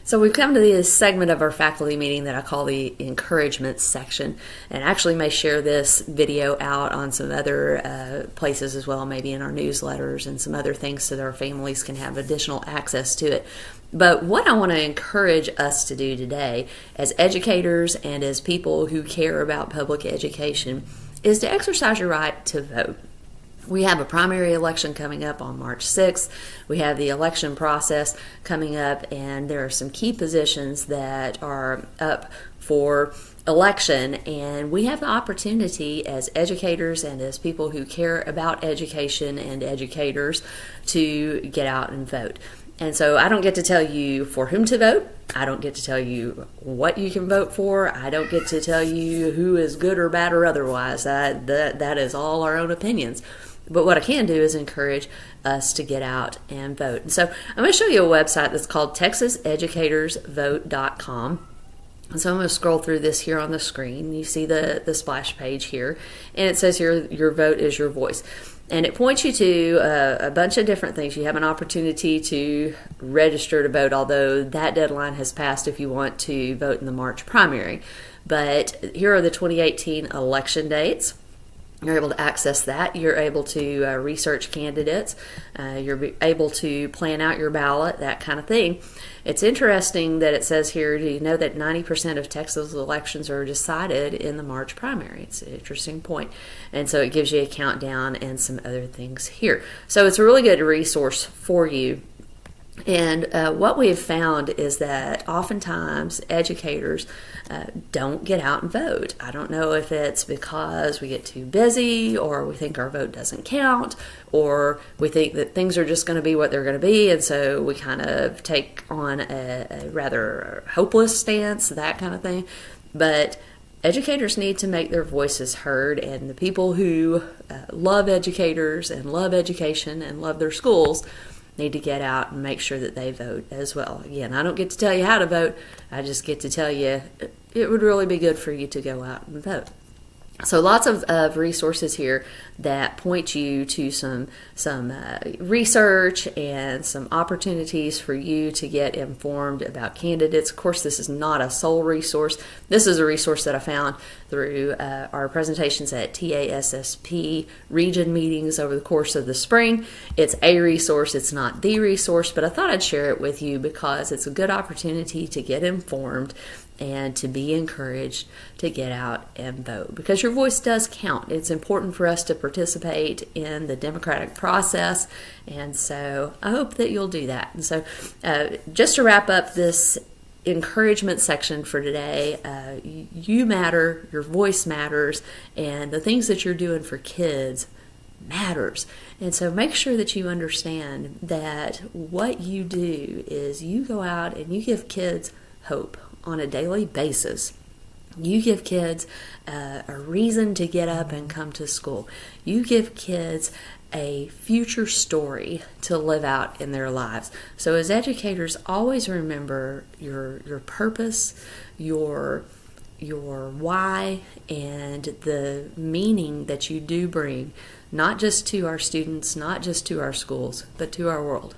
So we've come to this segment of our faculty meeting that I call the encouragement section, and actually may share this video out on some other places as well, maybe in our newsletters and some other things so that our families can have additional access to it. But what I want to encourage us to do today as educators and as people who care about public education is to exercise your right to vote. We have a primary election coming up on March 6th. We have the election process coming up, and there are some key positions that are up for election, and we have the opportunity as educators and as people who care about education and educators to get out and vote. And so I don't get to tell you for whom to vote. I don't get to tell you what you can vote for. I don't get to tell you who is good or bad or otherwise. That is all our own opinions. But what I can do is encourage us to get out and vote. And so I'm going to show you a website that's called TexasEducatorsVote.com. And so I'm going to scroll through this here on the screen. You see the splash page here, and it says here, your vote is your voice. And it points you to a bunch of different things. You have an opportunity to register to vote, although that deadline has passed if you want to vote in the March primary. But here are the 2018 election dates. You're able to access that. You're able to research candidates. You're able to plan out your ballot, that kind of thing. It's interesting that it says here, do you know that 90% of Texas elections are decided in the March primary? It's an interesting point. And so it gives you a countdown and some other things here. So it's a really good resource for you. And what we have found is that oftentimes educators don't get out and vote. I don't know if it's because we get too busy, or we think our vote doesn't count, or we think that things are just going to be what they're going to be, and so we kind of take on a rather hopeless stance, that kind of thing. But educators need to make their voices heard, and the people who love educators and love education and love their schools need to get out and make sure that they vote as well. Again, I don't get to tell you how to vote. I just get to tell you it would really be good for you to go out and vote. So lots of resources here that point you to some research and some opportunities for you to get informed about candidates. Of course, this is not a sole resource. This is a resource that I found through our presentations at TASSP region meetings over the course of the spring. It's a resource. It's not the resource, but I thought I'd share it with you because it's a good opportunity to get informed and to be encouraged to get out and vote, because your voice does count. It's important for us to participate in the democratic process, and so I hope that you'll do that. And so just to wrap up this encouragement section for today, you matter, your voice matters, and the things that you're doing for kids matters. And so make sure that you understand that what you do is you go out and you give kids hope on a daily basis. You give kids a reason to get up and come to school. You give kids a future story to live out in their lives. So as educators, always remember your purpose, your why, and the meaning that you do bring, not just to our students, not just to our schools, but to our world.